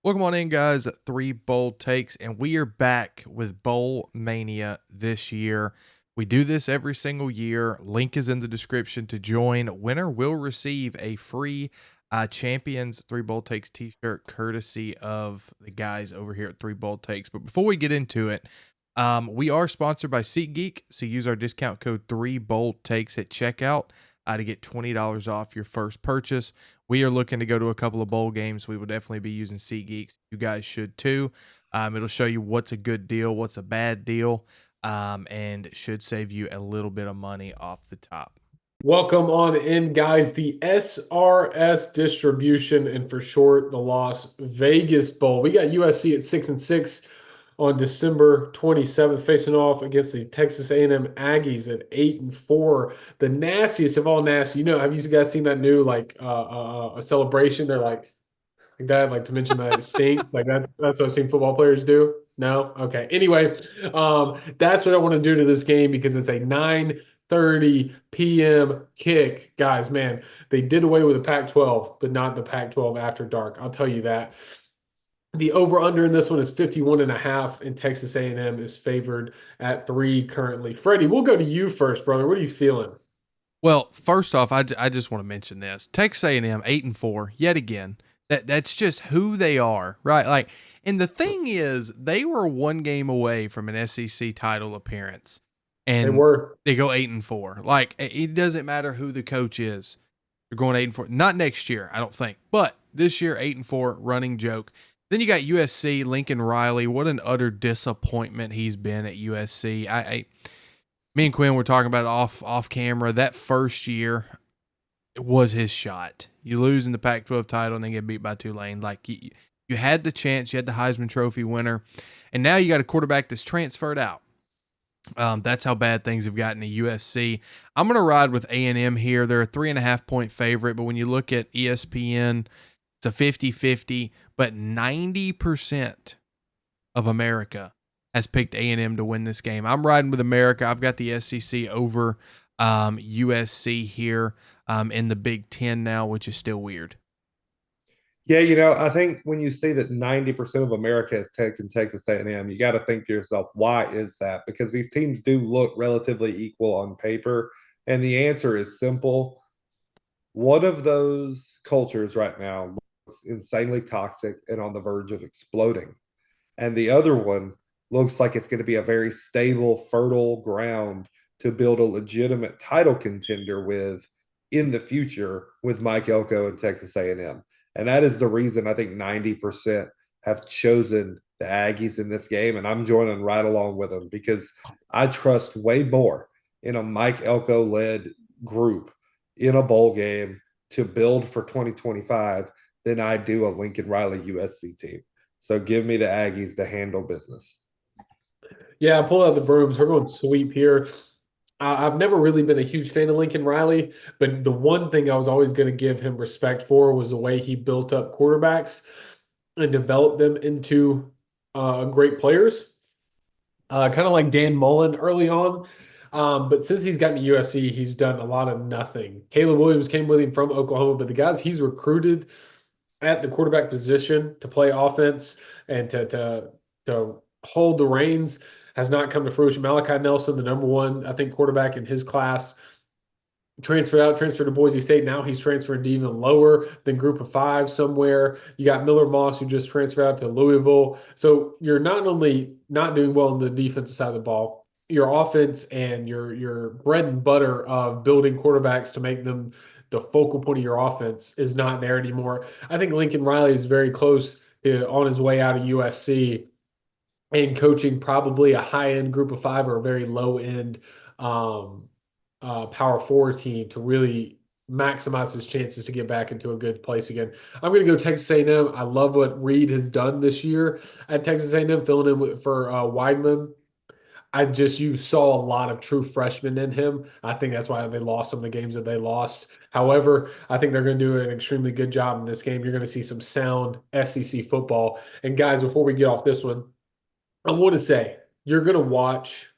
Welcome on in, guys. Three bold takes, and we are back with Bowl Mania this year. We do this every single year. Link is in the description to join. Winner will receive a free Champions Three Bold Takes t-shirt courtesy of the guys over here at Three Bold Takes. But before we get into it, we are sponsored by SeatGeek, so use our discount code 3BoldTakes at checkout to get $20 off your first purchase. We are looking to go to a couple of bowl games. We will definitely be using SeatGeeks. You guys should too. It'll show you what's a good deal, what's a bad deal, and should save you a little bit of money off the top. Welcome on in, guys. The SRS distribution, and for short, the Las Vegas Bowl. We got USC at 6-6 on December 27th, facing off against the Texas A&M Aggies at 8-4. The nastiest of all nasty. Have you guys seen that new a celebration? They're like that, like to mention that it stinks. Like that's what I've seen football players do. No? Okay. Anyway, that's what I want to do to this game because it's a 9:30 p.m. kick. Guys, man, they did away with the Pac-12, but not the Pac-12 after dark. I'll tell you that. The over-under in this one is 51.5, and Texas A&M is favored at 3 currently. Freddie, we'll go to you first, brother. What are you feeling? Well, first off, I just want to mention this. Texas A&M 8-4 yet again. That's just who they are, right? Like, and the thing is, they were one game away from an SEC title appearance, They and were. they go 8-4. Like, it doesn't matter who the coach is. They're going 8-4. Not next year, I don't think, but this year 8-4, running joke. Then you got USC, Lincoln Riley. What an utter disappointment he's been at USC. Me and Quinn were talking about it off camera. That first year, it was his shot. You lose in the Pac-12 title and then get beat by Tulane. Like, you had the chance. You had the Heisman Trophy winner. And now you got a quarterback that's transferred out. That's how bad things have gotten to USC. I'm going to ride with A&M here. They're a 3.5-point favorite, but when you look at ESPN, it's a 50-50, but 90% of America has picked A&M to win this game. I'm riding with America. I've got the SEC over USC here in the Big Ten now, which is still weird. Yeah, I think when you see that 90% of America is taking Texas A&M, you got to think to yourself, why is that? Because these teams do look relatively equal on paper, and the answer is simple. One of those cultures right now looks insanely toxic and on the verge of exploding, and the other one looks like it's going to be a very stable, fertile ground to build a legitimate title contender with in the future with Mike Elko and Texas A&M. And that is the reason I think 90% have chosen the Aggies in this game. And I'm joining right along with them because I trust way more in a Mike Elko led group in a bowl game to build for 2025 than I do a Lincoln Riley USC team. So give me the Aggies to handle business. Yeah, pull out the brooms. We're going sweep here. I've never really been a huge fan of Lincoln Riley, but the one thing I was always going to give him respect for was the way he built up quarterbacks and developed them into great players, kind of like Dan Mullen early on. But since he's gotten to USC, he's done a lot of nothing. Caleb Williams came with him from Oklahoma, but the guys he's recruited at the quarterback position to play offense and to hold the reins has not come to fruition. Malachi Nelson, the number one, I think, quarterback in his class, transferred to Boise State. Now he's transferring to even lower than Group of Five somewhere. You got Miller Moss, who just transferred out to Louisville. So you're not only not doing well on the defensive side of the ball, your offense and your bread and butter of building quarterbacks to make them the focal point of your offense is not there anymore. I think Lincoln Riley is very close to on his way out of USC and coaching probably a high-end Group of Five or a very low-end Power Four team to really maximize his chances to get back into a good place again. I'm going to go Texas A&M. I love what Reed has done this year at Texas A&M, filling in for Weidman. You saw a lot of true freshmen in him. I think that's why they lost some of the games that they lost. However, I think they're going to do an extremely good job in this game. You're going to see some sound SEC football. And guys, before we get off this one, I want to say you're going to watch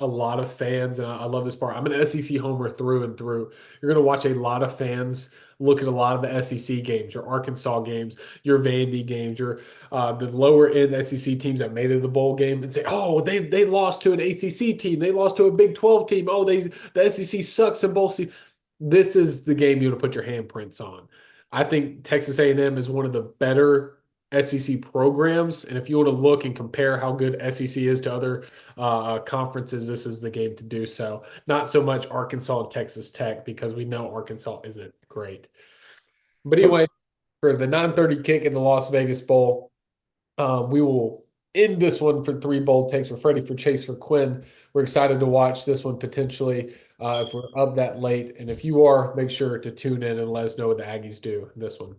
a lot of fans, and I love this part. I'm an SEC homer through and through. You're going to watch a lot of fans look at a lot of the SEC games, your Arkansas games, your Vandy games, your the lower end SEC teams that made it to the bowl game, and say, oh, they lost to an ACC team, they lost to a Big 12 team. Oh, the SEC sucks in both seasons. This is the game you want to put your handprints on. I think Texas A&M is one of the better SEC programs, and if you want to look and compare how good SEC is to other conferences, this is the game to do so. Not so much Arkansas and Texas Tech, because we know Arkansas isn't great. But anyway, for the 9:30 kick in the Las Vegas Bowl, we will end this one for 3 bold takes for Freddie, for Chase, for Quinn. We're excited to watch this one potentially if we're up that late. And if you are, make sure to tune in and let us know what the Aggies do in this one.